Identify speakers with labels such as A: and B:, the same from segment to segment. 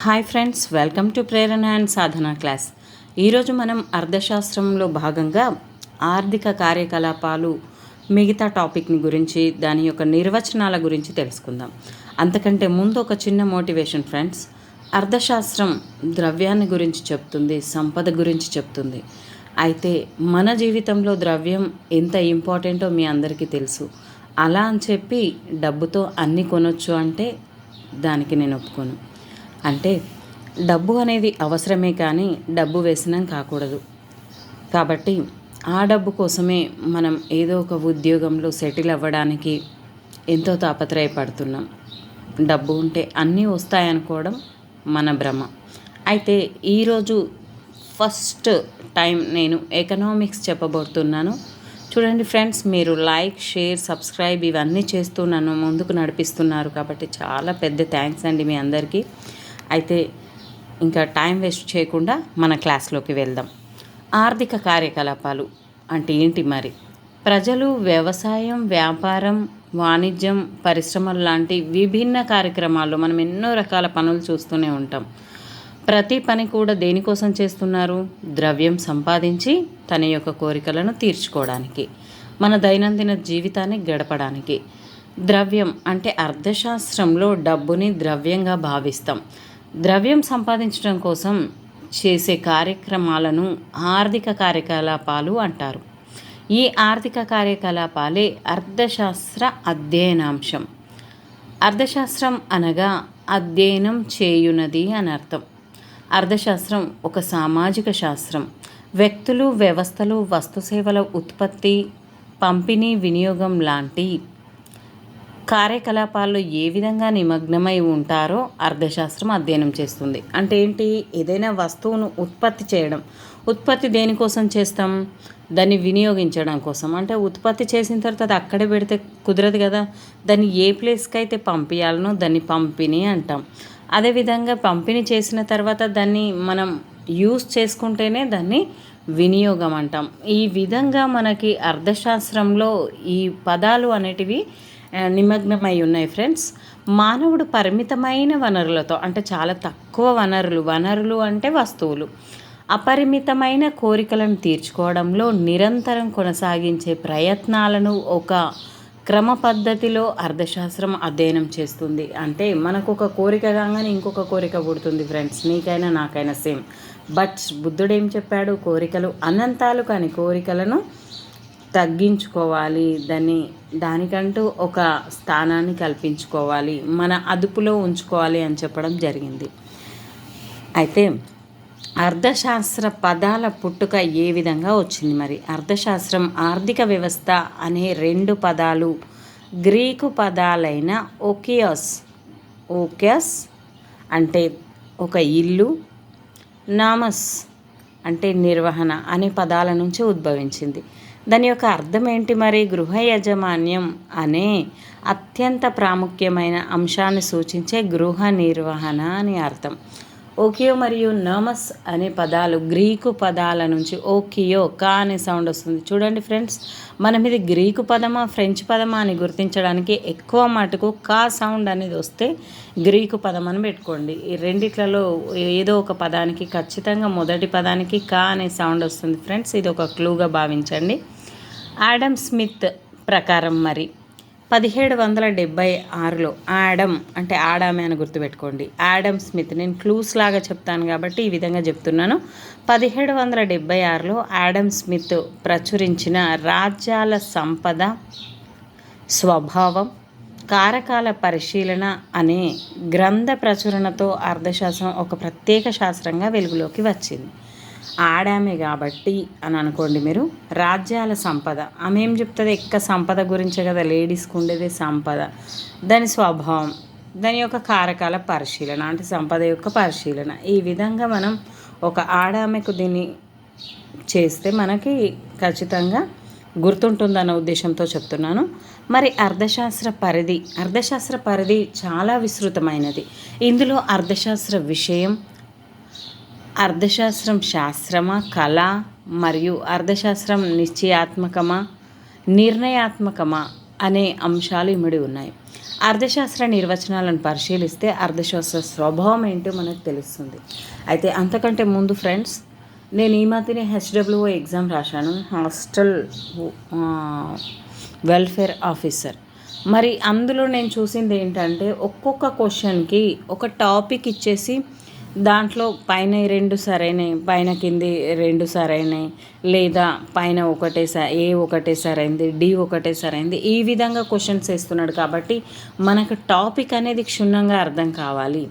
A: Hi friends, welcome to Prerana and Sadhana class. ఈరోజు మనం అర్థశాస్త్రంలో భాగంగా ఆర్థిక కార్యకలాపాలు మిగతా టాపిక్ని గురించి దాని యొక్క నిర్వచనాల గురించి తెలుసుకుందాం. అంతకంటే ముందు ఒక చిన్న మోటివేషన్ ఫ్రెండ్స్. అర్థశాస్త్రం ద్రవ్యాన్ని గురించి చెప్తుంది, సంపద గురించి చెప్తుంది. అయితే మన జీవితంలో ద్రవ్యం ఎంత ఇంపార్టెంటో మీ అందరికీ తెలుసు. అలా అని చెప్పి డబ్బుతో అన్నీ కొనొచ్చు అంటే దానికి నేను ఒప్పుకోను. అంటే డబ్బు అనేది అవసరమే, కానీ డబ్బు వ్యసనం కాకూడదు. కాబట్టి ఆ డబ్బు కోసమే మనం ఏదో ఒక ఉద్యోగంలో సెటిల్ అవ్వడానికి ఎంతో తాపత్రయపడుతున్నాం. డబ్బు ఉంటే అన్నీ వస్తాయనుకోవడం మన భ్రమ. అయితే ఈరోజు ఫస్ట్ టైం నేను ఎకనామిక్స్ చెప్పబోతున్నాను. చూడండి ఫ్రెండ్స్, మీరు లైక్, షేర్, సబ్స్క్రైబ్ ఇవన్నీ చేస్తూ నన్ను ముందుకు నడిపిస్తున్నారు. కాబట్టి చాలా పెద్ద థ్యాంక్స్ అండి మీ అందరికీ. అయితే ఇంకా టైం వేస్ట్ చేయకుండా మన క్లాస్లోకి వెళ్దాం. ఆర్థిక కార్యకలాపాలు అంటే ఏంటి మరి? ప్రజలు వ్యవసాయం, వ్యాపారం, వాణిజ్యం, పరిశ్రమలు లాంటి విభిన్న కార్యక్రమాల్లో మనం ఎన్నో రకాల పనులు చూస్తూనే ఉంటాం. ప్రతి పని కూడా దేనికోసం చేస్తున్నారు? ద్రవ్యం సంపాదించి తన యొక్క కోరికలను తీర్చుకోవడానికి, మన దైనందిన జీవితాన్ని గడపడానికి. ద్రవ్యం అంటే అర్థశాస్త్రంలో డబ్బుని ద్రవ్యంగా భావిస్తాం. ద్రవ్యం సంపాదించడం కోసం చేసే కార్యక్రమాలను ఆర్థిక కార్యకలాపాలు అంటారు. ఈ ఆర్థిక కార్యకలాపాలే అర్థశాస్త్ర అధ్యయనాంశం. అర్థశాస్త్రం అనగా అధ్యయనం చేయునది అని అర్థం. అర్థశాస్త్రం ఒక సామాజిక శాస్త్రం. వ్యక్తులు, వ్యవస్థలు, వస్తుసేవల ఉత్పత్తి, పంపిణీ, వినియోగం లాంటి కార్యకలాపాల్లో ఏ విధంగా నిమగ్నమై ఉంటారో అర్థశాస్త్రం అధ్యయనం చేస్తుంది. అంటే ఏంటి? ఏదైనా వస్తువును ఉత్పత్తి చేయడం. ఉత్పత్తి దేనికోసం చేస్తాం? దాన్ని వినియోగించడం కోసం. అంటే ఉత్పత్తి చేసిన తర్వాత అది అక్కడే పెడితే కుదరదు కదా. దాన్ని ఏ ప్లేస్కి అయితే పంపించాలనో దాన్ని పంపిణీ అంటాం. అదేవిధంగా పంపిణీ చేసిన తర్వాత దాన్ని మనం యూస్ చేసుకుంటేనే దాన్ని వినియోగం అంటాం. ఈ విధంగా మనకి అర్థశాస్త్రంలో ఈ పదాలు అనేటివి నిమగ్నమై ఉన్నాయి ఫ్రెండ్స్. మానవుడు పరిమితమైన వనరులతో, అంటే చాలా తక్కువ వనరులు అంటే వస్తువులు, అపరిమితమైన కోరికలను తీర్చుకోవడంలో నిరంతరం కొనసాగించే ప్రయత్నాలను ఒక క్రమ పద్ధతిలో అర్థశాస్త్రం అధ్యయనం చేస్తుంది. అంటే మనకు ఒక కోరిక కాగానే ఇంకొక కోరిక పుడుతుంది ఫ్రెండ్స్. నీకైనా నాకైనా సేమ్. బట్ బుద్ధుడు ఏం చెప్పాడు? కోరికలు అనంతాలు, కానీ కోరికలను తగ్గించుకోవాలి, దానికంటూ ఒక స్థానాన్ని కల్పించుకోవాలి, మన అదుపులో ఉంచుకోవాలి అని చెప్పడం జరిగింది. అయితే అర్థశాస్త్ర పదాల పుట్టుక ఏ విధంగా వచ్చింది మరి? అర్థశాస్త్రం, ఆర్థిక వ్యవస్థ అనే రెండు పదాలు గ్రీకు పదాలైన ఓకియస్ అంటే ఒక ఇల్లు, నామస్ అంటే నిర్వహణ అనే పదాల నుంచి ఉద్భవించింది. దాని యొక్క అర్థం ఏంటి మరి? గృహ యాజమాన్యం అనే అత్యంత ప్రాముఖ్యమైన అంశాన్ని సూచించే గృహ నిర్వహణ అని అర్థం. ఓకియో మరియు నమస్ అనే పదాలు గ్రీకు పదాల నుంచి ఓకియో కా అనే సౌండ్ వస్తుంది. చూడండి ఫ్రెండ్స్, మనం ఇది గ్రీకు పదమా ఫ్రెంచ్ పదమా అని గుర్తించడానికి ఎక్కువ మటుకు కా సౌండ్ అనేది వస్తే గ్రీకు పదం అని పెట్టుకోండి. ఈ రెండిట్లలో ఏదో ఒక పదానికి ఖచ్చితంగా మొదటి పదానికి కా అనే సౌండ్ వస్తుంది ఫ్రెండ్స్. ఇది ఒక క్లూగా భావించండి. ఆడమ్ స్మిత్ ప్రకారం మరి 1776లో ఆడమ్ అంటే ఆడామే అని గుర్తుపెట్టుకోండి. ఆడమ్ స్మిత్, నేను క్లూస్ లాగా చెప్తాను కాబట్టి ఈ విధంగా చెప్తున్నాను. 1776లో ఆడమ్ స్మిత్ ప్రచురించిన రాజ్యాల సంపద, స్వభావం, కారకాల పరిశీలన అనే గ్రంథ ప్రచురణతో అర్థశాస్త్రం ఒక ప్రత్యేక శాస్త్రంగా వెలుగులోకి వచ్చింది. ఆడామే కాబట్టి అని అనుకోండి మీరు. రాజ్యాల సంపద, ఆమె ఏం చెప్తుంది? సంపద గురించే కదా, లేడీస్కి ఉండేది సంపద. దాని స్వభావం, దాని యొక్క కారకాల పరిశీలన అంటే సంపద యొక్క పరిశీలన. ఈ విధంగా మనం ఒక ఆడామెకు దీన్ని చేస్తే మనకి ఖచ్చితంగా గుర్తుంటుందన్న ఉద్దేశంతో చెప్తున్నాను. మరి అర్థశాస్త్ర పరిధి చాలా విస్తృతమైనది. ఇందులో అర్థశాస్త్ర విషయం, అర్థశాస్త్రం శాస్త్రమా, కళ, మరియు అర్థశాస్త్రం నిశ్చయాత్మకమా, నిర్ణయాత్మకమా అనే అంశాలు ఇమిడి ఉన్నాయి. అర్థశాస్త్ర నిర్వచనాలను పరిశీలిస్తే అర్థశాస్త్ర స్వభావం ఏంటో మనకు తెలుస్తుంది. అయితే అంతకంటే ముందు ఫ్రెండ్స్, నేను ఈ మధ్యనే హెచ్డబ్ల్యూఓ ఎగ్జామ్ రాశాను, హాస్టల్ వెల్ఫేర్ ఆఫీసర్. మరి అందులో నేను చూసింది ఏంటంటే, ఒక్కొక్క క్వశ్చన్కి ఒక టాపిక్ ఇచ్చేసి దాంట్లో పైన 2 సరైనవి, పైన కింది 2 సరైనవి, లేదా పైన ఏ ఒకటే సరైంది, డి ఒకటే సరైంది, ఈ విధంగా క్వశ్చన్స్ వేస్తున్నాడు. కాబట్టి మనకు టాపిక్ అనేది క్షుణ్ణంగా అర్థం కావాలి,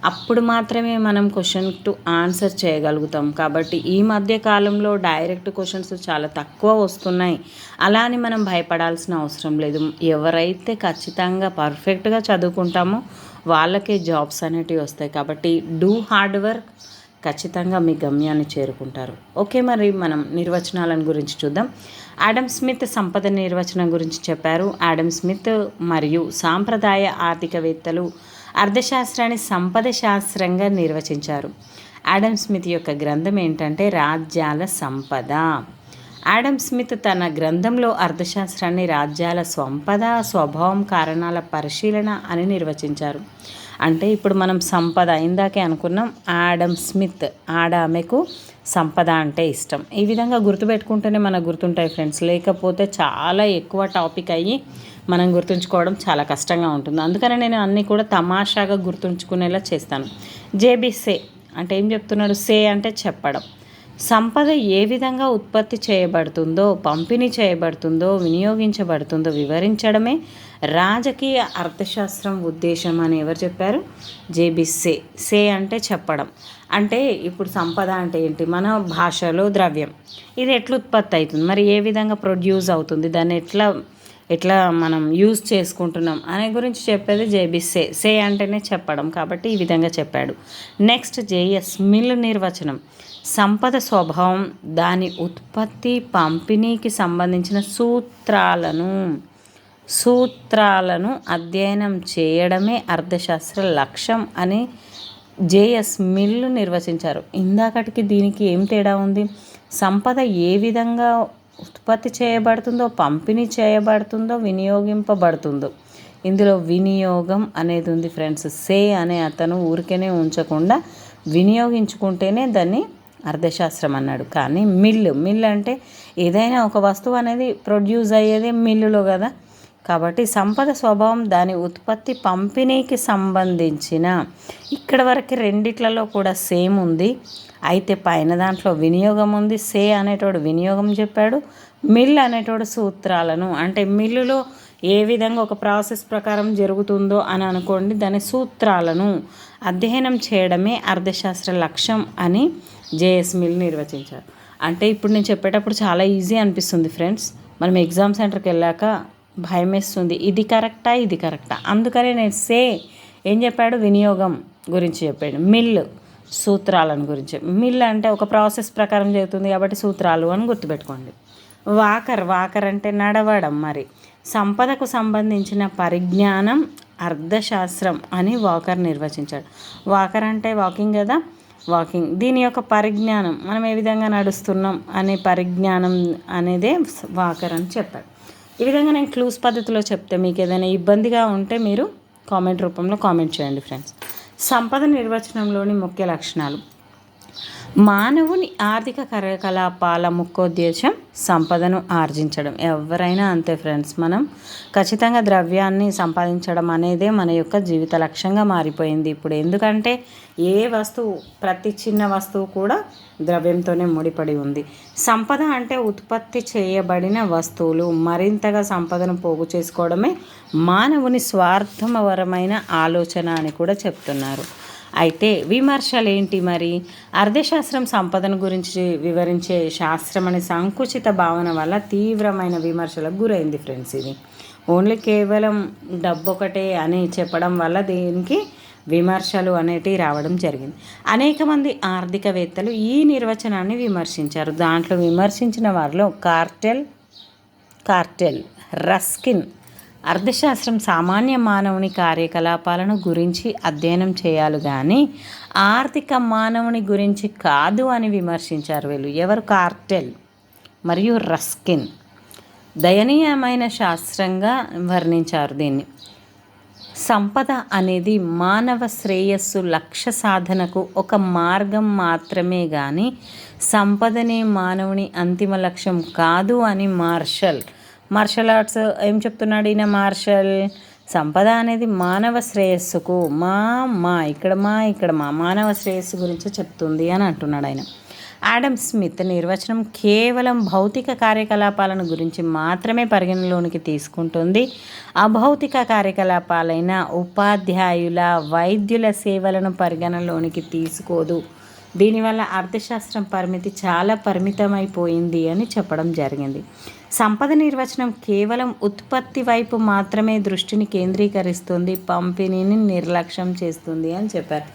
A: అప్పుడు మాత్రమే మనం క్వశ్చన్ టు ఆన్సర్ చేయగలుగుతాం. కాబట్టి ఈ మధ్య కాలంలో డైరెక్ట్ క్వశ్చన్స్ చాలా తక్కువ వస్తున్నాయి. అలా అని మనం భయపడాల్సిన అవసరం లేదు. ఎవరైతే ఖచ్చితంగా పర్ఫెక్ట్గా చదువుకుంటామో వాళ్ళకే జాబ్స్ అనేటివి వస్తాయి. కాబట్టి డూ హార్డ్ వర్క్, ఖచ్చితంగా మీ గమ్యాన్ని చేరుకుంటారు. ఓకే, మరి మనం నిర్వచనాలను గురించి చూద్దాం. ఆడమ్ స్మిత్ సంపద నిర్వచనం గురించి చెప్పారు. ఆడమ్ స్మిత్ మరియు సాంప్రదాయ ఆర్థికవేత్తలు అర్థశాస్త్రాన్ని సంపద శాస్త్రంగా నిర్వచించారు. ఆడమ్ స్మిత్ యొక్క గ్రంథం ఏంటంటే రాజ్యాల సంపద. ఆడమ్ స్మిత్ తన గ్రంథంలో అర్థశాస్త్రాన్ని రాజ్యాల సంపద, స్వభావం, కారణాల పరిశీలన అని నిర్వచించారు. అంటే ఇప్పుడు మనం సంపద ఇందాకే అనుకున్నాం, ఆడమ్ స్మిత్, ఆమెకు సంపద అంటే ఇష్టం. ఈ విధంగా గుర్తుపెట్టుకుంటేనే మనకు గుర్తుంటాయి ఫ్రెండ్స్, లేకపోతే చాలా ఎక్కువ టాపిక్ అయ్యి మనం గుర్తుంచుకోవడం చాలా కష్టంగా ఉంటుంది. అందుకని నేను అన్నీ కూడా తమాషాగా గుర్తుంచుకునేలా చేస్తాను. జేబీ అంటే ఏం చెప్తున్నాడు? అంటే చెప్పడం. సంపద ఏ విధంగా ఉత్పత్తి చేయబడుతుందో, పంపిణీ చేయబడుతుందో, వినియోగించబడుతుందో వివరించడమే రాజకీయ అర్థశాస్త్రం ఉద్దేశం అని ఎవరు చెప్పారు? జేబీ అంటే చెప్పడం. అంటే ఇప్పుడు సంపద అంటే ఏంటి? మన భాషలో ద్రవ్యం, ఇది ఎట్లా ఉత్పత్తి అవుతుంది, మరి ఏ విధంగా ప్రొడ్యూస్ అవుతుంది, దాన్ని ఎట్లా మనం యూజ్ చేసుకుంటున్నాం అనే గురించి చెప్పేది జేబీ అంటేనే చెప్పడం. కాబట్టి ఈ విధంగా చెప్పాడు. నెక్స్ట్ జేఎస్ మిల్ నిర్వచనం. సంపద స్వభావం, దాని ఉత్పత్తి, పంపిణీకి సంబంధించిన సూత్రాలను అధ్యయనం చేయడమే అర్థశాస్త్ర లక్ష్యం అని జేఎస్ మిల్ నిర్వచించారు. ఇందాకటికి దీనికి ఏం తేడా ఉంది? సంపద ఏ విధంగా ఉత్పత్తి చేయబడుతుందో, పంపిణీ చేయబడుతుందో, వినియోగింపబడుతుందో. ఇందులో వినియోగం అనేది ఉంది ఫ్రెండ్స్. అనే అతను ఊరికేనే ఉంచకుండా వినియోగించుకుంటేనే దాన్ని అర్థశాస్త్రం అన్నాడు. కానీ మిల్ అంటే ఏదైనా ఒక వస్తువు అనేది ప్రొడ్యూస్ అయ్యేదే మిల్లులో కదా. కాబట్టి సంపద స్వభావం, దాని ఉత్పత్తి, పంపిణీకి సంబంధించిన ఇక్కడ వరకు రెండిట్లలో కూడా సేమ్ ఉంది. అయితే పైన దాంట్లో వినియోగం ఉంది. అనేటోడు వినియోగం చెప్పాడు, మిల్ అనేటోడు సూత్రాలను, అంటే మిల్లులో ఏ విధంగా ఒక ప్రాసెస్ ప్రకారం జరుగుతుందో అని అనుకోండి, దాని సూత్రాలను అధ్యయనం చేయడమే అర్థశాస్త్ర లక్ష్యం అని జేఎస్ మిల్ నిర్వచించారు. అంటే ఇప్పుడు నేను చెప్పేటప్పుడు చాలా ఈజీ అనిపిస్తుంది ఫ్రెండ్స్, మనం ఎగ్జామ్ సెంటర్కి వెళ్ళాక భయం వేస్తుంది, ఇది కరెక్టా ఇది కరెక్టా. అందుకనే నేను ఏం చెప్పాడు? వినియోగం గురించి చెప్పాడు. మిల్ సూత్రాలను గురించి. మిల్ అంటే ఒక ప్రాసెస్ ప్రకారం జరుగుతుంది కాబట్టి సూత్రాలు అని గుర్తుపెట్టుకోండి. వాకర్ అంటే నడవడం. మరి సంపదకు సంబంధించిన పరిజ్ఞానం అర్థశాస్త్రం అని వాకర్ నిర్వచించాడు. వాకర్ అంటే వాకింగ్ కదా, వాకింగ్. దీని యొక్క పరిజ్ఞానం, మనం ఏ విధంగా నడుస్తున్నాం అనే పరిజ్ఞానం అనేదే వాకర్ అని చెప్పాడు. ఈ విధంగా నేను క్లూస్ పద్ధతిలో చెప్తే మీకు ఏదైనా ఇబ్బందిగా ఉంటే మీరు కామెంట్ రూపంలో కామెంట్ చేయండి ఫ్రెండ్స్. సంపద నిర్వచనంలోని ముఖ్య లక్షణాలు. మానవుని ఆర్థిక కార్యకలాపాల ముఖ్యోద్దేశం సంపదను ఆర్జించడం. ఎవరైనా అంతే ఫ్రెండ్స్, మనం ఖచ్చితంగా ద్రవ్యాన్ని సంపాదించడం అనేదే మన యొక్క జీవిత లక్ష్యంగా మారిపోయింది ఇప్పుడు. ఎందుకంటే ప్రతి చిన్న వస్తువు కూడా ద్రవ్యంతోనే ముడిపడి ఉంది. సంపద అంటే ఉత్పత్తి చేయబడిన వస్తువులు. మరింతగా సంపదను పోగు చేసుకోవడమే మానవుని స్వార్థపరమైన ఆలోచన అని కూడా చెప్తున్నారు. అయితే విమర్శలు ఏంటి మరి? అర్థశాస్త్రం సంపదను గురించి వివరించే శాస్త్రం అనే సంకుచిత భావన వల్ల తీవ్రమైన విమర్శలకు గురైంది ఫ్రెండ్స్. ఇది ఓన్లీ కేవలం డబ్బు ఒకటే అని చెప్పడం వల్ల దీనికి విమర్శలు అనేటివి రావడం జరిగింది. అనేక మంది ఆర్థికవేత్తలు ఈ నిర్వచనాన్ని విమర్శించారు. దాంట్లో విమర్శించిన వారిలో కార్టెల్, రస్కిన్ అర్థశాస్త్రం సామాన్య మానవుని కార్యకలాపాలను గురించి అధ్యయనం చేయాలి కానీ ఆర్థిక మానవుని గురించి కాదు అని విమర్శించారు వీళ్ళు. ఎవరు? కార్టెల్ మరియు రస్కిన్. దయనీయమైన శాస్త్రంగా వర్ణించారు దీన్ని. సంపద అనేది మానవ శ్రేయస్సు లక్ష్య సాధనకు ఒక మార్గం మాత్రమే కానీ సంపదనే మానవుని అంతిమ లక్ష్యం కాదు అని మార్షల్ ఆర్ట్స్ ఏం చెప్తున్నాడు ఈయన మార్షల్? సంపద అనేది మానవ శ్రేయస్సుకు ఇక్కడ మానవ శ్రేయస్సు గురించి చెప్తుంది అని అంటున్నాడు ఆయన. ఆడమ్ స్మిత్ నిర్వచనం కేవలం భౌతిక కార్యకలాపాలను గురించి మాత్రమే పరిగణలోనికి తీసుకుంటుంది. అభౌతిక కార్యకలాపాలైన ఉపాధ్యాయుల, వైద్యుల సేవలను పరిగణలోనికి తీసుకోదు. దీనివల్ల అర్థశాస్త్రం పరిమితి చాలా పరిమితమైపోయింది అని చెప్పడం జరిగింది. సంపద నిర్వచనం కేవలం ఉత్పత్తి వైపు మాత్రమే దృష్టిని కేంద్రీకరిస్తుంది, పంపిణీని నిర్లక్ష్యం చేస్తుంది అని చెప్పారు.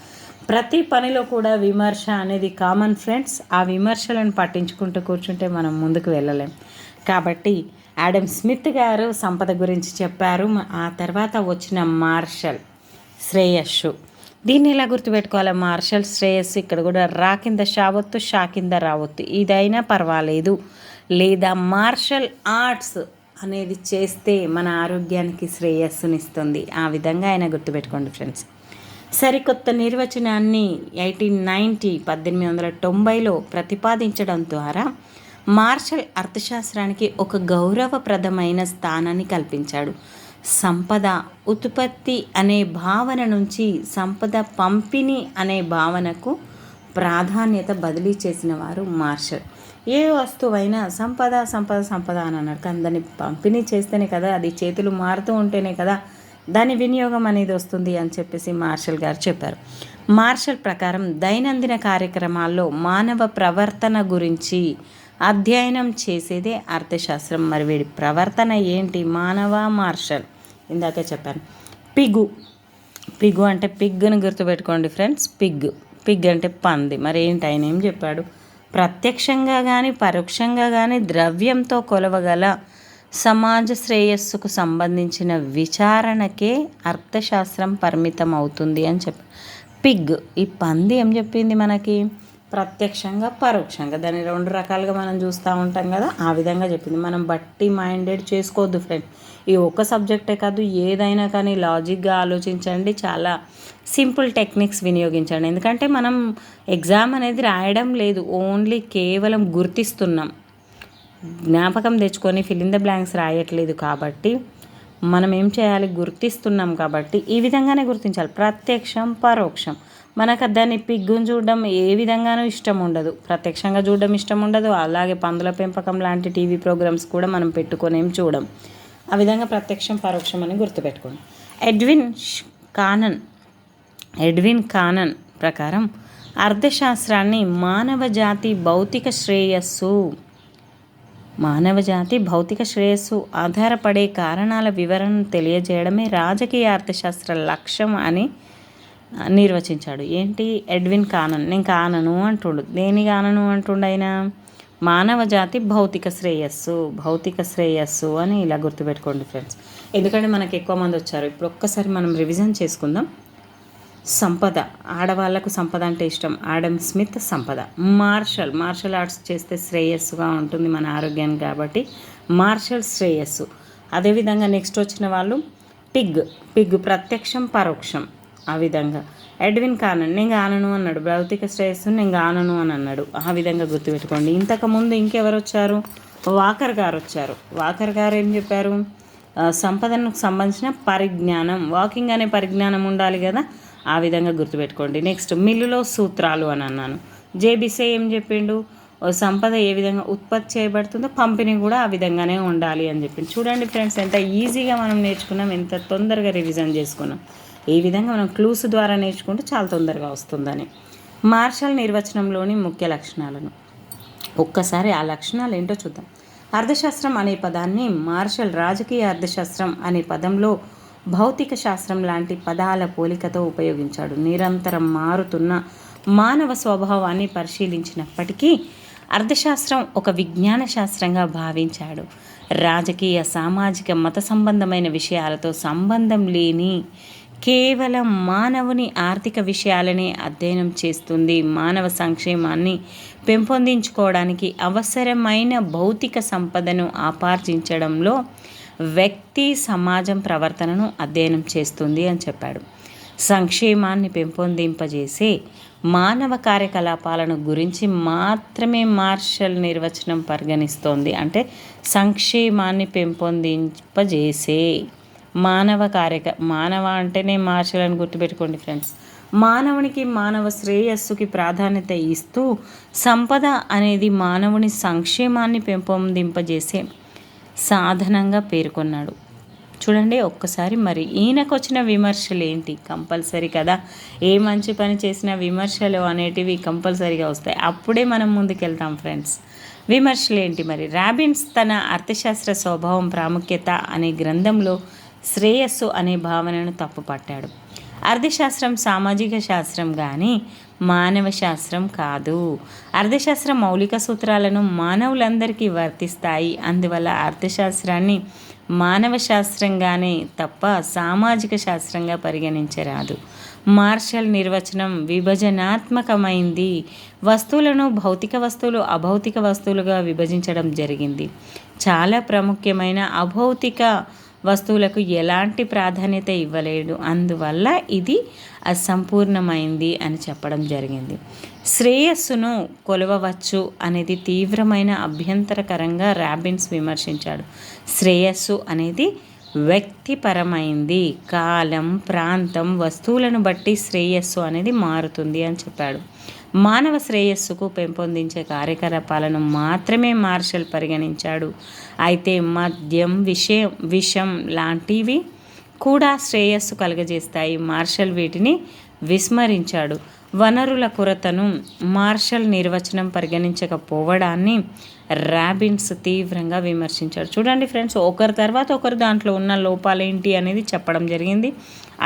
A: ప్రతి పనిలో కూడా విమర్శ అనేది కామన్ ఫ్రెండ్స్. ఆ విమర్శలను పట్టించుకుంటూ కూర్చుంటే మనం ముందుకు వెళ్ళలేం. కాబట్టి ఆడమ్ స్మిత్ గారు సంపద గురించి చెప్పారు. ఆ తర్వాత వచ్చిన మార్షల్ శ్రేయస్సు. దీన్ని ఎలా గుర్తుపెట్టుకోవాలి? మార్షల్ శ్రేయస్సు ఇక్కడ కూడా రా కింద షావొత్తు, షా కింద రావొత్తు, ఇదైనా పర్వాలేదు. లేదా మార్షల్ ఆర్ట్స్ అనేది చేస్తే మన ఆరోగ్యానికి శ్రేయస్సునిస్తుంది. ఆ విధంగా ఆయన గుర్తుపెట్టుకోండి ఫ్రెండ్స్. సరికొత్త నిర్వచనాన్ని 1890లో ప్రతిపాదించడం ద్వారా మార్షల్ అర్థశాస్త్రానికి ఒక గౌరవప్రదమైన స్థానాన్ని కల్పించాడు. సంపద ఉత్పత్తి అనే భావన నుంచి సంపద పంపిణీ అనే భావనకు ప్రాధాన్యత బదిలీ చేసిన వారు మార్షల్. ఏ వస్తువైనా సంపద సంపద సంపద అని అన్నాడు. కానీ దాన్ని పంపిణీ చేస్తేనే కదా, అది చేతులు మారుతూ ఉంటేనే కదా దాని వినియోగం అనేది వస్తుంది అని చెప్పేసి మార్షల్ గారు చెప్పారు. మార్షల్ ప్రకారం దైనందిన కార్యక్రమాల్లో మానవ ప్రవర్తన గురించి అధ్యయనం చేసేదే అర్థశాస్త్రం. మరి వీడి ప్రవర్తన ఏంటి? మార్షల్ ఇందాక చెప్పాను. పిగ్గు అంటే పిగ్గుని గుర్తుపెట్టుకోండి ఫ్రెండ్స్. పిగ్ అంటే పంది. మరి ఏంటి ఆయన ఏం చెప్పాడు? ప్రత్యక్షంగా కానీ పరోక్షంగా కానీ ద్రవ్యంతో కొలవగల సమాజ శ్రేయస్సుకు సంబంధించిన విచారణకే అర్థశాస్త్రం పరిమితం అవుతుంది అని చెప్పి ఈ పంది ఏం చెప్పింది మనకి? ప్రత్యక్షంగా పరోక్షంగా దాన్ని రెండు రకాలుగా మనం చూస్తూ ఉంటాం కదా, ఆ విధంగా చెప్పింది. మనం బట్టి మైండెడ్ చేసుకోవద్దు ఫ్రెండ్. ఈ ఒక్క సబ్జెక్టే కాదు, ఏదైనా కానీ లాజిక్గా ఆలోచించండి. చాలా సింపుల్ టెక్నిక్స్ వినియోగించండి. ఎందుకంటే మనం ఎగ్జామ్ అనేది రాయడం లేదు, ఓన్లీ కేవలం గుర్తిస్తున్నాం, జ్ఞాపకం తెచ్చుకొని ఫిల్ ఇన్ ద బ్లాంక్స్ రాయట్లేదు. కాబట్టి మనం ఏం చేయాలి? గుర్తిస్తున్నాం కాబట్టి ఈ విధంగానే గుర్తించాలి. ప్రత్యక్షం పరోక్షం. మనకు దాన్ని పిగ్గును చూడడం ఏ విధంగానూ ఇష్టం ఉండదు, ప్రత్యక్షంగా చూడడం ఇష్టం ఉండదు. అలాగే పందుల పెంపకం లాంటి టీవీ ప్రోగ్రామ్స్ కూడా మనం పెట్టుకొని ఏం చూడం. ఆ విధంగా ప్రత్యక్షం పరోక్షం అని గుర్తుపెట్టుకోండి. ఎడ్విన్ కానన్ ప్రకారం అర్థశాస్త్రాన్ని మానవజాతి భౌతిక శ్రేయస్సు ఆధారపడే కారణాల వివరణను తెలియజేయడమే రాజకీయ అర్థశాస్త్ర లక్ష్యం అని నిర్వచించాడు. ఏంటి? ఎడ్విన్ కానన్. నేను కానను అంటుండు. దేని కానను అంటుండు ఆయన? మానవజాతి భౌతిక శ్రేయస్సు అని ఇలా గుర్తుపెట్టుకోండి ఫ్రెండ్స్. ఎందుకంటే మనకు ఎక్కువ మంది వచ్చారు. ఇప్పుడు ఒక్కసారి మనం రివిజన్ చేసుకుందాం. సంపద, ఆడవాళ్లకు సంపద అంటే ఇష్టం. ఆడమ్ స్మిత్ సంపద. మార్షల్ ఆర్ట్స్ చేస్తే శ్రేయస్సుగా ఉంటుంది మన ఆరోగ్యానికి, కాబట్టి మార్షల్ శ్రేయస్సు. అదేవిధంగా నెక్స్ట్ వచ్చిన వాళ్ళు పిగ్ ప్రత్యక్షం పరోక్షం. ఆ విధంగా ఎడ్విన్ కానన్ నేను గానను అన్నాడు. భౌతిక శ్రేయస్సు నేను గానను అని అన్నాడు. ఆ విధంగా గుర్తుపెట్టుకోండి. ఇంతకుముందు ఇంకెవరు వచ్చారు? వాకర్ గారు వచ్చారు. వాకర్ గారు ఏం చెప్పారు? సంపదకు సంబంధించిన పరిజ్ఞానం, వాకింగ్ అనే పరిజ్ఞానం ఉండాలి కదా, ఆ విధంగా గుర్తుపెట్టుకోండి. నెక్స్ట్ మిల్లులో సూత్రాలు అని అన్నాను. జేబిసే ఏం చెప్పిండు? సంపద ఏ విధంగా ఉత్పత్తి చేయబడుతుందో పంపిణీ కూడా ఆ విధంగానే ఉండాలి అని చెప్పింది. చూడండి ఫ్రెండ్స్, ఎంత ఈజీగా మనం నేర్చుకున్నాం, ఎంత తొందరగా రివిజన్ చేసుకున్నాం. ఈ విధంగా మనం క్లూస్ ద్వారా నేర్చుకుంటే చాలా తొందరగా వస్తుందని. మార్షల్ నిర్వచనంలోని ముఖ్య లక్షణాలను ఒక్కసారి ఆ లక్షణాలు ఏంటో చూద్దాం. అర్థశాస్త్రం అనే పదాన్ని మార్షల్ రాజకీయ అర్థశాస్త్రం అనే పదంలో భౌతిక శాస్త్రం లాంటి పదాల పోలికతో ఉపయోగించాడు. నిరంతరం మారుతున్న మానవ స్వభావాన్ని పరిశీలించినప్పటికీ అర్థశాస్త్రం ఒక విజ్ఞాన శాస్త్రంగా భావించాడు. రాజకీయ, సామాజిక, మత సంబంధమైన విషయాలతో సంబంధం లేని కేవలం మానవుని ఆర్థిక విషయాలనే అధ్యయనం చేస్తుంది. మానవ సంక్షేమాన్ని పెంపొందించుకోవడానికి అవసరమైన భౌతిక సంపదను ఆపార్జించడంలో వ్యక్తి సమాజం ప్రవర్తనను అధ్యయనం చేస్తుంది అని చెప్పాడు. సంక్షేమాన్ని పెంపొందింపజేసే మానవ కార్యకలాపాలను గురించి మాత్రమే మార్షల్ నిర్వచనం పరిగణిస్తోంది. అంటే సంక్షేమాన్ని పెంపొందింపజేసే మానవ అంటేనే మార్షల్ అని గుర్తుపెట్టుకోండి ఫ్రెండ్స్. మానవునికి మానవ శ్రేయస్సుకి ప్రాధాన్యత ఇస్తూ సంపద అనేది మానవుని సంక్షేమాన్ని పెంపొందింపజేసే సాధనంగా పేర్కొన్నాడు. చూడండి ఒక్కసారి మరి ఈయనకు వచ్చిన విమర్శలు ఏంటి? కంపల్సరీ కదా, ఏ మంచి పని చేసినా విమర్శలు అనేటివి కంపల్సరీగా వస్తాయి. అప్పుడే మనం ముందుకెళ్తాం ఫ్రెండ్స్. విమర్శలు ఏంటి మరి? రాబిన్స్ తన అర్థశాస్త్ర స్వభావం ప్రాముఖ్యత అనే గ్రంథంలో శ్రేయస్సు అనే భావనను తప్పుపట్టాడు. అర్థశాస్త్రం సామాజిక శాస్త్రం కానీ మానవ శాస్త్రం కాదు. అర్థశాస్త్ర మౌలిక సూత్రాలను మానవులందరికీ వర్తిస్తాయి. అందువల్ల అర్థశాస్త్రాన్ని మానవ శాస్త్రంగానే తప్ప సామాజిక శాస్త్రంగా పరిగణించరాదు. మార్షల్ నిర్వచనం విభజనాత్మకమైంది. వస్తువులను భౌతిక వస్తువులు, అభౌతిక వస్తువులుగా విభజించడం జరిగింది. చాలా ప్రాముఖ్యమైన అభౌతిక వస్తువులకు ఎలాంటి ప్రాధాన్యత ఇవ్వలేడు. అందువల్ల ఇది అసంపూర్ణమైంది అని చెప్పడం జరిగింది. శ్రేయస్సును కొలవవచ్చు అనేది తీవ్రమైన అభ్యంతరకరంగా రాబిన్స్ విమర్శించాడు. శ్రేయస్సు అనేది వ్యక్తిపరమైంది. కాలం, ప్రాంతం, వస్తువులను బట్టి శ్రేయస్సు అనేది మారుతుంది అని చెప్పాడు. మానవ శ్రేయస్సుకు పెంపొందించే కార్యకలాపాలను మాత్రమే మార్షల్ పరిగణించాడు. అయితే మద్యం, విషం లాంటివి కూడా శ్రేయస్సు కలుగజేస్తాయి. మార్షల్ వీటిని విస్మరించాడు. వనరుల కొరతను మార్షల్ నిర్వచనం పరిగణించకపోవడాన్ని రాబిన్స్ తీవ్రంగా విమర్శించాడు. చూడండి ఫ్రెండ్స్, ఒకరి తర్వాత ఒకరు దాంట్లో ఉన్న లోపాలేంటి అనేది చెప్పడం జరిగింది.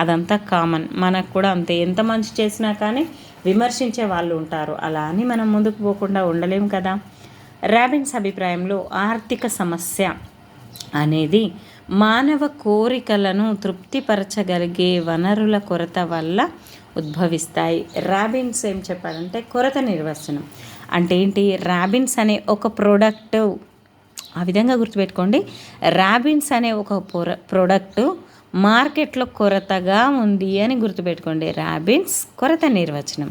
A: అదంతా కామన్, మనకు కూడా అంతే. ఎంత మంచి చేసినా కానీ విమర్శించే వాళ్ళు ఉంటారు. అలా అని మనం ముందుకు పోకుండా ఉండలేం కదా. రాబిన్స్ అభిప్రాయంలో ఆర్థిక సమస్య అనేది మానవ కోరికలను తృప్తిపరచగలిగే వనరుల కొరత వల్ల ఉద్భవిస్తాయి. రాబిన్స్ ఏం చెప్పాడంటే కొరత నిర్వచనం అంటే ఏంటి? రాబిన్స్ అనే ఒక ప్రోడక్ట్, ఆ విధంగా గుర్తుపెట్టుకోండి. రాబిన్స్ అనే ఒక ప్రోడక్టు మార్కెట్లో కొరతగా ఉంది అని గుర్తుపెట్టుకోండి. రాబిన్స్ కొరత నిర్వచనం.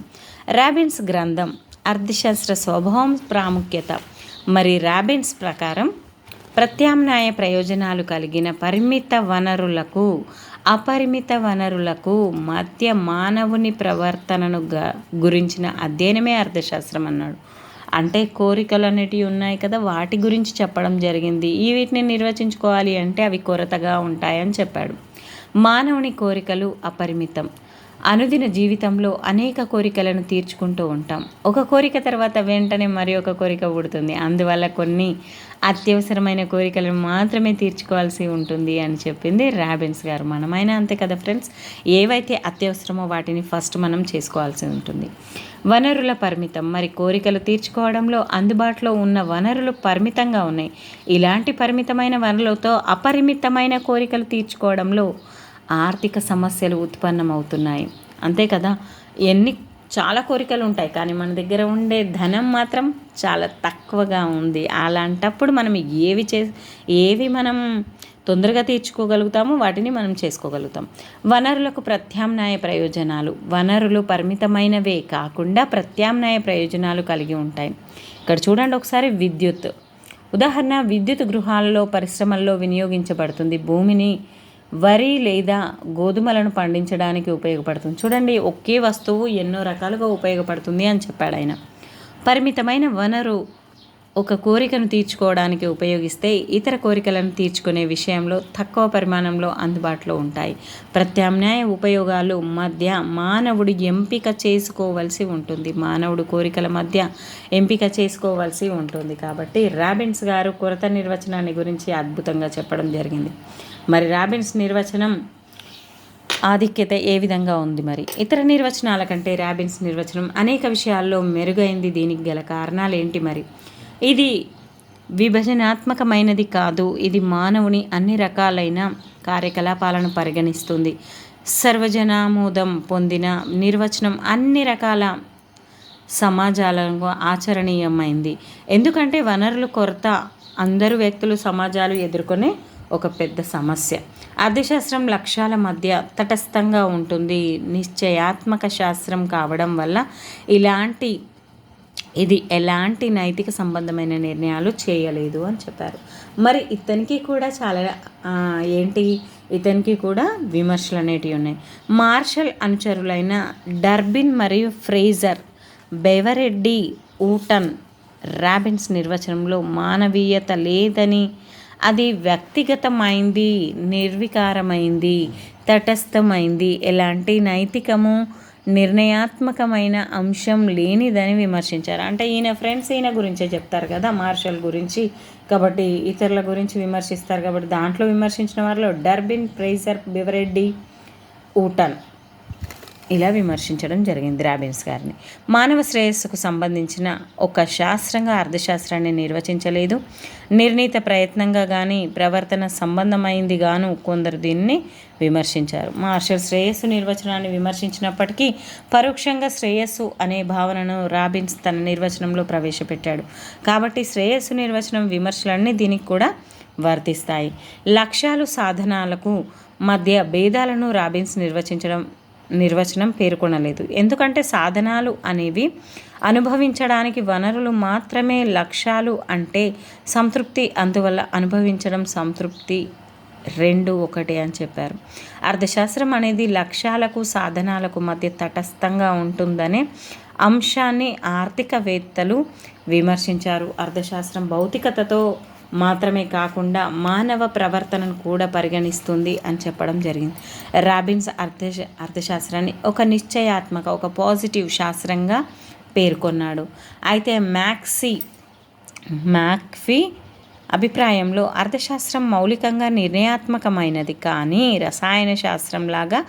A: రాబిన్స్ గ్రంథం అర్థశాస్త్ర స్వభావం ప్రాముఖ్యత. మరి రాబిన్స్ ప్రకారం ప్రత్యామ్నాయ ప్రయోజనాలు కలిగిన పరిమిత వనరులకు, అపరిమిత వనరులకు మధ్య మానవుని ప్రవర్తనను గురించిన అధ్యయనమే అర్థశాస్త్రం అన్నాడు. అంటే కోరికలు అనేటివి ఉన్నాయి కదా, వాటి గురించి చెప్పడం జరిగింది. వీటిని నిర్వచించుకోవాలి అంటే అవి కొరతగా ఉంటాయని చెప్పాడు. మానవుని కోరికలు అపరిమితం. అనుదిన జీవితంలో అనేక కోరికలను తీర్చుకుంటూ ఉంటాం. ఒక కోరిక తర్వాత వెంటనే మరి ఒక కోరిక పుడుతుంది. అందువల్ల కొన్ని అత్యవసరమైన కోరికలను మాత్రమే తీర్చుకోవాల్సి ఉంటుంది అని చెప్పింది రాబిన్స్ గారు. మనమైనా అంతే కదా ఫ్రెండ్స్, ఏవైతే అత్యవసరమో వాటిని ఫస్ట్ మనం చేసుకోవాల్సి ఉంటుంది. వనరుల పరిమితం. మరి కోరికలు తీర్చుకోవడంలో అందుబాటులో ఉన్న వనరులు పరిమితంగా ఉన్నాయి. ఇలాంటి పరిమితమైన వనరులతో అపరిమితమైన కోరికలు తీర్చుకోవడంలో ఆర్థిక సమస్యలు ఉత్పన్నమవుతున్నాయి. అంతే కదా, చాలా కోరికలు ఉంటాయి కానీ మన దగ్గర ఉండే ధనం మాత్రం చాలా తక్కువగా ఉంది. అలాంటప్పుడు మనం ఏవి మనం తొందరగా తీర్చుకోగలుగుతామో వాటిని మనం చేసుకోగలుగుతాం. వనరులకు ప్రత్యామ్నాయ ప్రయోజనాలు. వనరులు పరిమితమైనవే కాకుండా ప్రత్యామ్నాయ ప్రయోజనాలు కలిగి ఉంటాయి. ఇక్కడ చూడండి ఒకసారి, విద్యుత్ ఉదాహరణ. విద్యుత్ గృహాలలో, పరిశ్రమల్లో వినియోగించబడుతుంది. భూమిని వరి లేదా గోధుమలను పండించడానికి ఉపయోగపడుతుంది. చూడండి, ఒకే వస్తువు ఎన్నో రకాలుగా ఉపయోగపడుతుంది అని చెప్పాడు ఆయన. పరిమితమైన వనరు ఒక కోరికను తీర్చుకోవడానికి ఉపయోగిస్తే ఇతర కోరికలను తీర్చుకునే విషయంలో తక్కువ పరిమాణంలో అందుబాటులో ఉంటాయి. ప్రత్యామ్నాయ ఉపయోగాలు మధ్య మానవుడు ఎంపిక చేసుకోవలసి ఉంటుంది. మానవుడు కోరికల మధ్య ఎంపిక చేసుకోవలసి ఉంటుంది. కాబట్టి రాబిన్స్ గారు కొరత నిర్వచనాన్ని గురించి అద్భుతంగా చెప్పడం జరిగింది. మరి రాబిన్స్ నిర్వచనం ఆధిక్యత ఏ విధంగా ఉంది? మరి ఇతర నిర్వచనాల కంటే రాబిన్స్ నిర్వచనం అనేక విషయాల్లో మెరుగైంది. దీనికి గల కారణాలు ఏంటి? మరి ఇది విభజనాత్మకమైనది కాదు. ఇది మానవుని అన్ని రకాలైన కార్యకలాపాలను పరిగణిస్తుంది. సర్వజనామోదం పొందిన నిర్వచనం అన్ని రకాల సమాజాలకు ఆచరణీయమైంది. ఎందుకంటే వనరుల కొరత అందరూ వ్యక్తులు, సమాజాలు ఎదుర్కొనే ఒక పెద్ద సమస్య. అర్థశాస్త్రం లక్ష్యాల మధ్య తటస్థంగా ఉంటుంది. నిశ్చయాత్మక శాస్త్రం కావడం వల్ల ఇది ఎలాంటి నైతిక సంబంధమైన నిర్ణయాలు చేయలేదు అని చెప్పారు. మరి ఇతనికి కూడా ఇతనికి కూడా విమర్శలు అనేటివి ఉన్నాయి. మార్షల్ అనుచరులైన డర్బిన్ మరియు ఫ్రేజర్, బెవరెడ్డి, ఊటన్ రాబిన్స్ నిర్వచనంలో మానవీయత లేదని, అది వ్యక్తిగతమైంది, నిర్వికారమైంది, తటస్థమైంది, ఎలాంటి నైతికము నిర్ణయాత్మకమైన అంశం లేనిదని విమర్శించారు. అంటే ఈయన గురించే చెప్తారు కదా, మార్షల్ గురించి, కాబట్టి ఇతరుల గురించి విమర్శిస్తారు. కాబట్టి దాంట్లో విమర్శించిన వారిలో డర్బిన్, ఫ్రేజర్, బెవరెడ్డి, ఊటన్ ఇలా విమర్శించడం జరిగింది రాబిన్స్ గారిని. మానవ శ్రేయస్సుకు సంబంధించిన ఒక శాస్త్రంగా అర్థశాస్త్రాన్ని నిర్వచించలేదు. నిర్ణీత ప్రయత్నంగా కానీ ప్రవర్తన సంబంధమైంది గాను కొందరు దీన్ని విమర్శించారు. మార్షల్ శ్రేయస్సు నిర్వచనాన్ని విమర్శించినప్పటికీ పరోక్షంగా శ్రేయస్సు అనే భావనను రాబిన్స్ తన నిర్వచనంలో ప్రవేశపెట్టాడు. కాబట్టి శ్రేయస్సు నిర్వచనం విమర్శలన్నీ దీనికి కూడా వర్తిస్తాయి. లక్ష్యాలు సాధనాలకు మధ్య భేదాలను రాబిన్స్ నిర్వచనం పేర్కొనలేదు. ఎందుకంటే సాధనాలు అనేవి అనుభవించడానికి వనరులు మాత్రమే. లక్ష్యాలు అంటే సంతృప్తి, అందువల్ల అనుభవించడం, సంతృప్తి రెండు ఒకటే అని చెప్పారు. అర్థశాస్త్రం అనేది లక్ష్యాలకు సాధనాలకు మధ్య తటస్థంగా ఉంటుందనే అంశాన్ని ఆర్థికవేత్తలు విమర్శించారు. అర్థశాస్త్రం భౌతికతతో మాత్రమే కాకుండా మానవ ప్రవర్తనను కూడా పరిగణిస్తుంది అని చెప్పడం జరిగింది. రాబిన్స్ అర్థశాస్త్రాన్ని ఒక నిశ్చయాత్మక, ఒక పాజిటివ్ శాస్త్రంగా పేర్కొన్నాడు. అయితే మ్యాక్ఫీ అభిప్రాయంలో అర్థశాస్త్రం మౌలికంగా నిర్ణయాత్మకమైనది కానీ రసాయన శాస్త్రంలాగా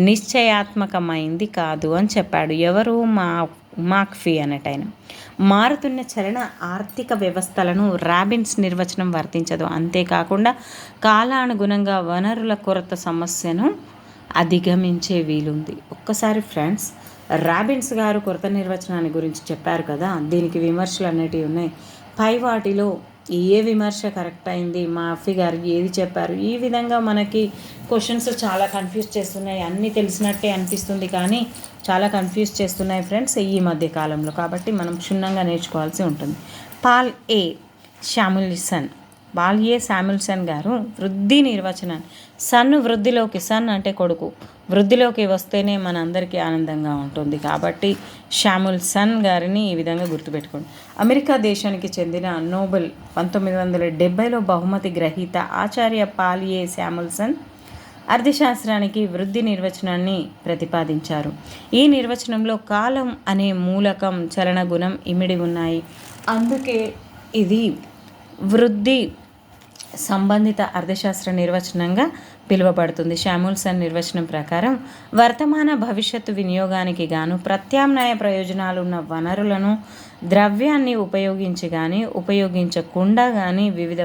A: నిశ్చయాత్మకమైంది కాదు అని చెప్పాడు. ఎవరు? మాక్ఫీ అనేటైన. మారుతున్న చలన ఆర్థిక వ్యవస్థలను రాబిన్స్ నిర్వచనం వర్తించదు. అంతేకాకుండా కాలానుగుణంగా వనరుల కొరత సమస్యను అధిగమించే వీలుంది. ఒక్కసారి ఫ్రెండ్స్, రాబిన్స్ గారు కొరత నిర్వచనాన్ని గురించి చెప్పారు కదా, దీనికి విమర్శలు అనేటివి ఉన్నాయి. పై వాటిలో ఏ విమర్శ కరెక్ట్ అయింది, మాఫీ గారు ఏది చెప్పారు, ఈ విధంగా మనకి క్వశ్చన్స్ చాలా కన్ఫ్యూజ్ చేస్తున్నాయి. అన్నీ తెలిసినట్టే అనిపిస్తుంది కానీ చాలా కన్ఫ్యూజ్ చేస్తున్నాయి ఫ్రెండ్స్ ఈ మధ్య కాలంలో. కాబట్టి మనం క్షుణ్ణంగా నేర్చుకోవాల్సి ఉంటుంది. పాల్ ఏ శామ్యుల్సన్ గారు వృద్ధి నిర్వచనాన్ని, వృద్ధిలోకి, సన్ అంటే కొడుకు, వృద్ధిలోకి వస్తేనే మన అందరికీ ఆనందంగా ఉంటుంది. కాబట్టి శామ్యుల్సన్ గారిని ఈ విధంగా గుర్తుపెట్టుకోండి. అమెరికా దేశానికి చెందిన నోబెల్ 1970లో బహుమతి గ్రహీత ఆచార్య పాల్ ఏ శామ్యుల్సన్ అర్థశాస్త్రానికి వృద్ధి నిర్వచనాన్ని ప్రతిపాదించారు. ఈ నిర్వచనంలో కాలం అనే మూలకం, చలన గుణం ఇమిడి ఉన్నాయి. అందుకే ఇది వృద్ధి సంబంధిత అర్థశాస్త్ర నిర్వచనంగా పిలువబడుతుంది. శామ్యుల్సన్ నిర్వచనం ప్రకారం వర్తమాన భవిష్యత్తు వినియోగానికి గాను ప్రత్యామ్నాయ ప్రయోజనాలున్న వనరులను, ద్రవ్యాన్ని ఉపయోగించి కానీ ఉపయోగించకుండా కానీ వివిధ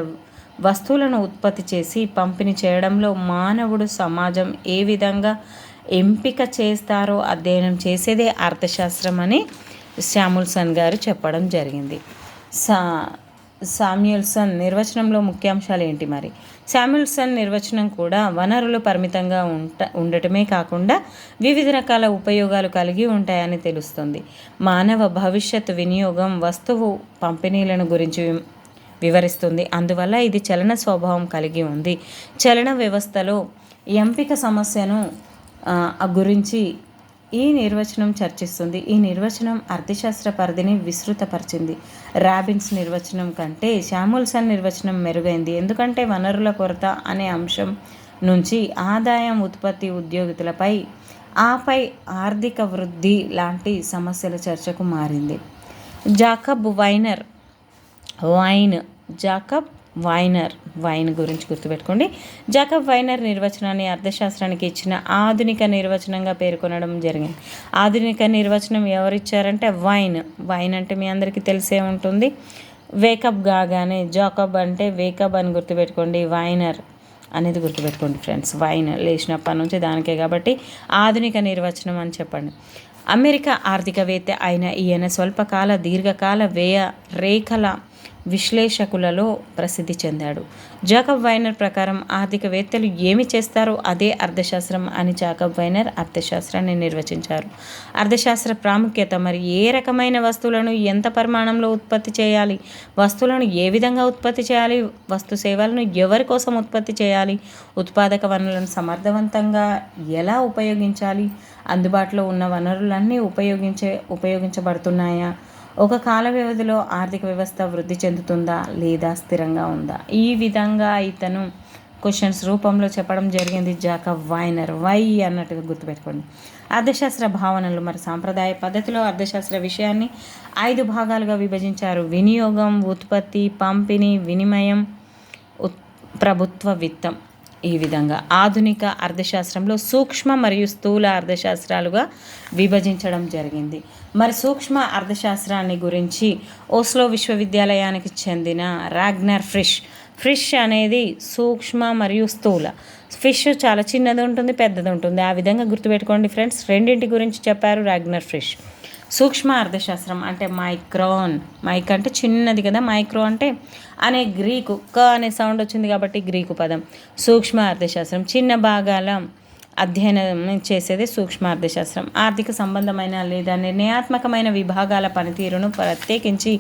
A: వస్తువులను ఉత్పత్తి చేసి పంపిణీ చేయడంలో మానవుడు, సమాజం ఏ విధంగా ఎంపిక చేస్తారో అధ్యయనం చేసేదే అర్థశాస్త్రం అని శామ్యుల్సన్ గారు చెప్పడం జరిగింది. శామ్యుల్సన్ నిర్వచనంలో ముఖ్యాంశాలు ఏంటి మరి? శామ్యుల్సన్ నిర్వచనం కూడా వనరులు పరిమితంగా ఉండటమే కాకుండా వివిధ రకాల ఉపయోగాలు కలిగి ఉంటాయని తెలుస్తుంది. మానవ భవిష్యత్తు వినియోగం, వస్తువు పంపిణీలను గురించి వివరిస్తుంది. అందువల్ల ఇది చలన స్వభావం కలిగి ఉంది. చలన వ్యవస్థలో ఎంపిక సమస్యను గురించి ఈ నిర్వచనం చర్చిస్తుంది. ఈ నిర్వచనం అర్థశాస్త్ర పరిధిని విస్తృతపరిచింది. రాబిన్స్ నిర్వచనం కంటే శామ్యుల్సన్ నిర్వచనం మెరుగైంది. ఎందుకంటే వనరుల కొరత అనే అంశం నుంచి ఆదాయం, ఉత్పత్తి, ఉద్యోగితులపై, ఆపై ఆర్థిక వృద్ధి లాంటి సమస్యల చర్చకు మారింది. జాకబ్ వైన్ గురించి గుర్తుపెట్టుకోండి. జాకబ్ వైనర్ నిర్వచనాన్ని అర్థశాస్త్రానికి ఇచ్చిన ఆధునిక నిర్వచనంగా పేర్కొనడం జరిగింది. ఆధునిక నిర్వచనం ఎవరిచ్చారంటే వైన్ అంటే మీ అందరికీ తెలిసే ఉంటుంది. వేకప్ కాగానే జాకబ్ అంటే వేకప్ అని గుర్తుపెట్టుకోండి, వైనర్ అనేది గుర్తుపెట్టుకోండి ఫ్రెండ్స్. వైన్ లేచినప్పటి నుంచి దానికే, కాబట్టి ఆధునిక నిర్వచనం అని చెప్పండి. అమెరికా ఆర్థికవేత్త అయిన ఈయన స్వల్పకాల, దీర్ఘకాల వ్యయ రేఖల విశ్లేషకులలో ప్రసిద్ధి చెందాడు. జాకబ్ వైనర్ ప్రకారం ఆర్థికవేత్తలు ఏమి చేస్తారో అదే అర్థశాస్త్రం అని జాకబ్ వైనర్ అర్థశాస్త్రాన్ని నిర్వచించారు. అర్థశాస్త్ర ప్రాముఖ్యత మరి ఏ రకమైన వస్తువులను ఎంత పరిమాణంలో ఉత్పత్తి చేయాలి, వస్తువులను ఏ విధంగా ఉత్పత్తి చేయాలి, వస్తు సేవలను ఎవరి కోసం ఉత్పత్తి చేయాలి, ఉత్పాదక వనరులను సమర్థవంతంగా ఎలా ఉపయోగించాలి, అందుబాటులో ఉన్న వనరులన్నీ ఉపయోగించబడుతున్నాయా, ఒక కాల వ్యవధిలో ఆర్థిక వ్యవస్థ వృద్ధి చెందుతుందా లేదా స్థిరంగా ఉందా, ఈ విధంగా ఇతను క్వశ్చన్స్ రూపంలో చెప్పడం జరిగింది. జాకబ్ వైనర్ వై అన్నట్టుగా గుర్తుపెట్టుకోండి. అర్థశాస్త్ర భావనలు మరి సాంప్రదాయ పద్ధతిలో అర్థశాస్త్ర విషయాన్ని 5 భాగాలుగా విభజించారు. వినియోగం, ఉత్పత్తి, పంపిణీ, వినిమయం, ప్రభుత్వ విత్తం. ఈ విధంగా ఆధునిక అర్థశాస్త్రంలో సూక్ష్మ మరియు స్థూల అర్థశాస్త్రాలుగా విభజించడం జరిగింది. మరి సూక్ష్మ అర్థశాస్త్రాన్ని గురించి ఓస్లో విశ్వవిద్యాలయానికి చెందిన రాగ్నర్ ఫ్రిష్ అనేది సూక్ష్మ మరియు స్థూల. ఫిష్ చాలా చిన్నది ఉంటుంది, పెద్దది ఉంటుంది. ఆ విధంగా గుర్తుపెట్టుకోండి ఫ్రెండ్స్. రెండింటి గురించి చెప్పారు రాగ్నర్ ఫ్రిష్. సూక్ష్మ అర్థశాస్త్రం అంటే మైక్ అంటే చిన్నది కదా, మైక్రో అంటే అనే గ్రీకు అనే సౌండ్ వచ్చింది కాబట్టి గ్రీకు పదం. సూక్ష్మ అర్థశాస్త్రం చిన్న భాగాల అధ్యయనం చేసేది సూక్ష్మ అర్థశాస్త్రం. ఆర్థిక సంబంధమైన లేదా నిర్ణయాత్మకమైన విభాగాల పనితీరును ప్రత్యేకించి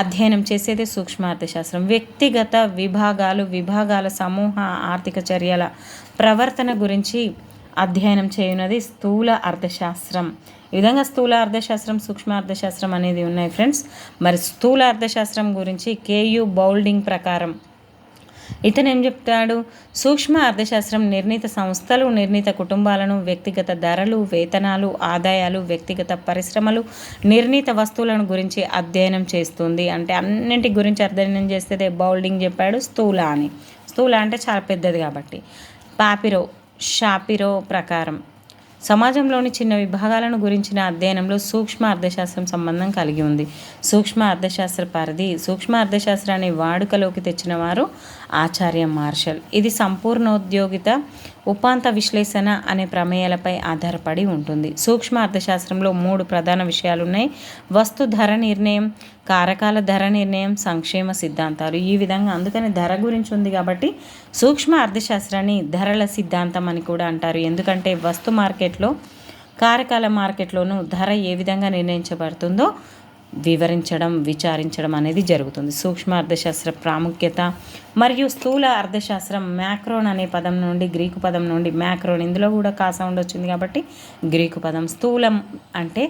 A: అధ్యయనం చేసేది సూక్ష్మ అర్థశాస్త్రం. వ్యక్తిగత విభాగాల సమూహ ఆర్థిక చర్యల ప్రవర్తన గురించి అధ్యయనం చేయున్నది స్థూల అర్థశాస్త్రం. ఈ విధంగా స్థూల అర్థశాస్త్రం, సూక్ష్మ అర్థశాస్త్రం అనేది ఉన్నాయి ఫ్రెండ్స్. మరి స్థూల అర్థశాస్త్రం గురించి కేయు బౌల్డింగ్ ప్రకారం ఇతను ఏం చెప్తాడు, సూక్ష్మ అర్థశాస్త్రం నిర్ణీత సంస్థలు, నిర్ణీత కుటుంబాలను, వ్యక్తిగత ధరలు, వేతనాలు, ఆదాయాలు, వ్యక్తిగత పరిశ్రమలు, నిర్ణీత వస్తువులను గురించి అధ్యయనం చేస్తుంది. అంటే అన్నింటి గురించి అధ్యయనం చేస్తే బౌల్డింగ్ చెప్పాడు స్థూల అని. స్థూల అంటే చాలా పెద్దది కాబట్టి. షాపిరో ప్రకారం సమాజంలోని చిన్న విభాగాలను గురించిన అధ్యయనంలో సూక్ష్మ అర్థశాస్త్రం సంబంధం కలిగి ఉంది. సూక్ష్మ అర్థశాస్త్ర పరిధి. సూక్ష్మ అర్థశాస్త్రాన్ని వాడుకలోకి తెచ్చిన వారు ఆచార్య మార్షల్. ఇది సంపూర్ణోద్యోగిత ఉపాంత విశ్లేషణ అనే ప్రమేయాలపై ఆధారపడి ఉంటుంది. సూక్ష్మ అర్థశాస్త్రంలో 3 ప్రధాన విషయాలు ఉన్నాయి. వస్తు ధర నిర్ణయం, కారకాల ధర నిర్ణయం, సంక్షేమ సిద్ధాంతాలు. ఈ విధంగా అందుకని ధర గురించి ఉంది కాబట్టి సూక్ష్మ అర్థశాస్త్రాన్ని ధరల సిద్ధాంతం అని కూడా అంటారు. ఎందుకంటే వస్తు మార్కెట్లో, కారకాల మార్కెట్లోనూ ధర ఏ విధంగా నిర్ణయించబడుతుందో విచారించడం అనేది జరుగుతుంది. సూక్ష్మ అర్థశాస్త్ర ప్రాముఖ్యత మరియు స్థూల అర్థశాస్త్రం. మ్యాక్రోన్ అనే పదం నుండి, గ్రీకు పదం నుండి మ్యాక్రోన్, ఇందులో కూడా కా సౌండ్ వచ్చింది కాబట్టి గ్రీకు పదం. స్థూలం అంటే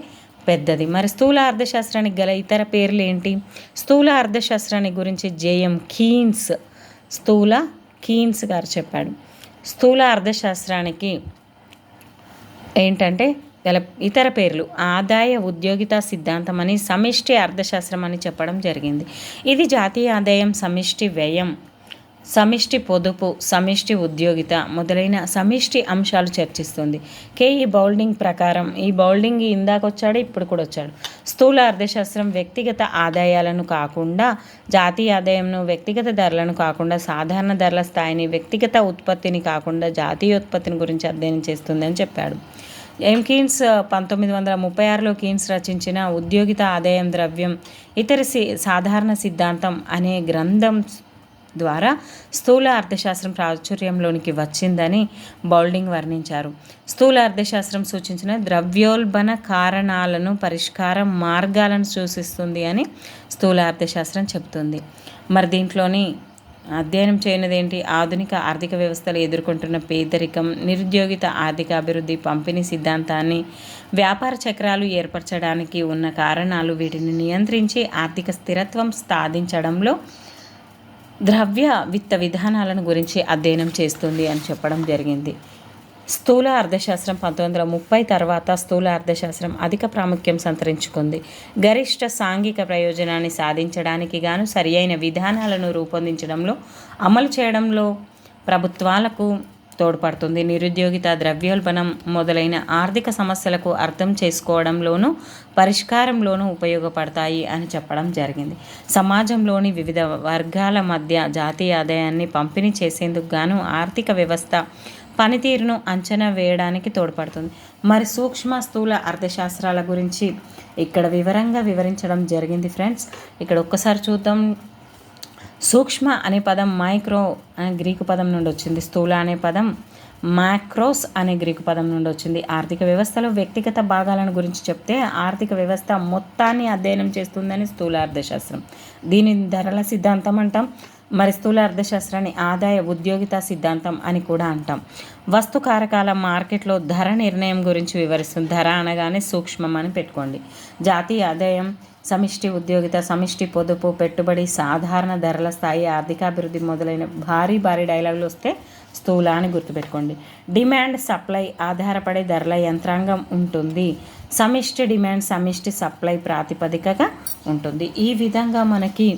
A: పెద్దది. మరి స్థూల అర్థశాస్త్రానికి గల ఇతర పేర్లు ఏంటి? స్థూల అర్థశాస్త్రాన్ని గురించి జేఎం కీన్స్ గారు చెప్పాడు. స్థూల అర్థశాస్త్రానికి ఏంటంటే గల ఇతర పేర్లు ఆదాయ ఉద్యోగిత సిద్ధాంతం అని, సమిష్టి అర్థశాస్త్రం అని చెప్పడం జరిగింది. ఇది జాతీయ ఆదాయం, సమిష్టి వ్యయం, సమిష్టి పొదుపు, సమిష్టి ఉద్యోగిత మొదలైన సమిష్టి అంశాలు చర్చిస్తుంది. కేఈ బౌల్డింగ్ ప్రకారం, ఈ బౌల్డింగ్ ఇందాకొచ్చాడు, ఇప్పుడు కూడా వచ్చాడు. స్థూల అర్థశాస్త్రం వ్యక్తిగత ఆదాయాలను కాకుండా, జాతీయ ఆదాయంను, వ్యక్తిగత ధరలను కాకుండా, సాధారణ ధరల స్థాయిని, వ్యక్తిగత ఉత్పత్తిని కాకుండా జాతీయోత్పత్తిని గురించి అధ్యయనం చేస్తుంది అని చెప్పాడు. కీన్స్ 1936లో కీన్స్ రచించిన ఉద్యోగిత ఆదాయం ద్రవ్యం ఇతర సాధారణ సిద్ధాంతం అనే గ్రంథం ద్వారా స్థూల అర్థశాస్త్రం ప్రాచుర్యంలోనికి వచ్చిందని బౌల్డింగ్ వర్ణించారు. స్థూల అర్థశాస్త్రం సూచించిన ద్రవ్యోల్బణ కారణాలను, పరిష్కార మార్గాలను సూచిస్తుంది అని స్థూల అర్థశాస్త్రం చెబుతుంది. మరి దీంట్లోని అధ్యయనం చేయనిది ఏంటి? ఆధునిక ఆర్థిక వ్యవస్థలు ఎదుర్కొంటున్న పేదరికం, నిరుద్యోగిత, ఆర్థిక అభివృద్ధి, పంపిణీ సిద్ధాంతాన్ని, వ్యాపార చక్రాలు ఏర్పరచడానికి ఉన్న కారణాలు, వీటిని నియంత్రించి ఆర్థిక స్థిరత్వం సాధించడంలో ద్రవ్య విత్త విధానాలను గురించి అధ్యయనం చేస్తుంది అని చెప్పడం జరిగింది. స్థూల అర్థశాస్త్రం 1930 తర్వాత స్థూల అర్థశాస్త్రం అధిక ప్రాముఖ్యం సంతరించుకుంది. గరిష్ట సాంఘిక ప్రయోజనాన్ని సాధించడానికి గాను సరియైన విధానాలను రూపొందించడంలో, అమలు చేయడంలో ప్రభుత్వాలకు తోడ్పడుతుంది. నిరుద్యోగిత, ద్రవ్యోల్బణం మొదలైన ఆర్థిక సమస్యలకు అర్థం చేసుకోవడంలోనూ, పరిష్కారంలోనూ ఉపయోగపడతాయి అని చెప్పడం జరిగింది. సమాజంలోని వివిధ వర్గాల మధ్య జాతీయ ఆదాయాన్ని పంపిణీ చేసేందుకు గాను ఆర్థిక వ్యవస్థ పనితీరును అంచనా వేయడానికి తోడ్పడుతుంది. మరి సూక్ష్మ, స్థూల అర్థశాస్త్రాల గురించి ఇక్కడ వివరంగా వివరించడం జరిగింది ఫ్రెండ్స్. ఇక్కడ ఒక్కసారి చూద్దాం. సూక్ష్మ అనే పదం మైక్రో అనే గ్రీకు పదం నుండి వచ్చింది. స్థూల అనే పదం మ్యాక్రోస్ అనే గ్రీకు పదం నుండి వచ్చింది. ఆర్థిక వ్యవస్థలో వ్యక్తిగత భాగాలను గురించి చెప్తే ఆర్థిక వ్యవస్థ మొత్తాన్ని అధ్యయనం చేస్తుందని స్థూల అర్థశాస్త్రం. దీనిని ధరల సిద్ధాంతం అంటాం. మరి స్థూల అర్థశాస్త్రాన్ని ఆదాయ ఉద్యోగిత సిద్ధాంతం అని కూడా అంటాం. వస్తు కారకాల మార్కెట్లో ధర నిర్ణయం గురించి వివరిస్తుంది. ధర అనగానే సూక్ష్మం అని పెట్టుకోండి. జాతీయ ఆదాయం, సమిష్టి ఉద్యోగిత, సమిష్టి పొదుపు, పెట్టుబడి, సాధారణ ధరల స్థాయి, ఆర్థికాభివృద్ధి మొదలైన భారీ డైలాగులు వస్తే స్థూల అని గుర్తుపెట్టుకోండి. డిమాండ్ సప్లై ఆధారపడే ధరల యంత్రాంగం ఉంటుంది. సమిష్టి డిమాండ్ సమిష్టి సప్లై ప్రాతిపదికగా ఉంటుంది. ఈ విధంగా మనకి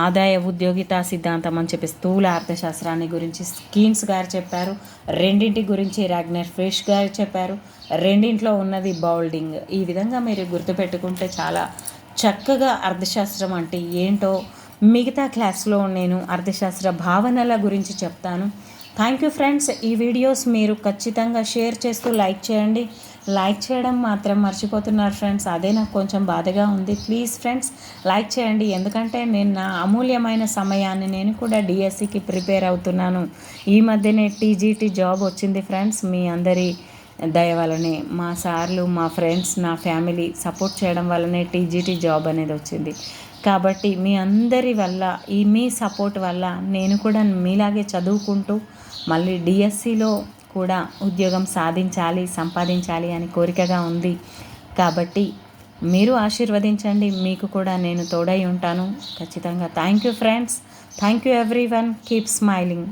A: ఆదాయ ఉద్యోగిత సిద్ధాంతం అని చెప్పి స్థూల అర్థశాస్త్రాన్ని గురించి కీన్స్ గారు చెప్పారు. రెండింటి గురించి రాగ్నర్ ఫ్రిష్ గారు చెప్పారు. రెండింట్లో ఉన్నది బౌల్డింగ్. ఈ విధంగా మీరు గుర్తుపెట్టుకుంటే చాలా చక్కగా అర్థశాస్త్రం అంటే ఏంటో మిగతా క్లాస్లో నేను అర్థశాస్త్ర భావనల గురించి చెప్తాను. Thank you friends. ఈ వీడియోస్ మీరు ఖచ్చితంగా షేర్ చేస్తూ లైక్ చేయండి. లైక్ చేయడం మాత్రం మర్చిపోతున్నారు ఫ్రెండ్స్, అదే నాకు కొంచెం బాధగా ఉంది. ప్లీజ్ ఫ్రెండ్స్ లైక్ చేయండి. ఎందుకంటే నేను నా అమూల్యమైన సమయాన్ని నేను కూడా డిఎస్సికి ప్రిపేర్ అవుతున్నాను. ఈ మధ్యనే టీజీటీ జాబ్ వచ్చింది ఫ్రెండ్స్. మీ అందరి దయ వల్లనే, మా సార్లు, మా ఫ్రెండ్స్, నా ఫ్యామిలీ సపోర్ట్ చేయడం వల్లనే టీజీటీ జాబ్ అనేది వచ్చింది. కాబట్టి మీ అందరి వల్ల, మీ సపోర్ట్ వల్ల నేను కూడా మీలాగే చదువుకుంటూ మళ్ళీ డిఎస్సిలో కూడా ఉద్యోగం సాధించాలి, సంపాదించాలి అని కోరికగా ఉంది. కాబట్టి మీరు ఆశీర్వదించండి. మీకు కూడా నేను తోడై ఉంటాను ఖచ్చితంగా. Thank you friends. Thank you everyone. Keep smiling.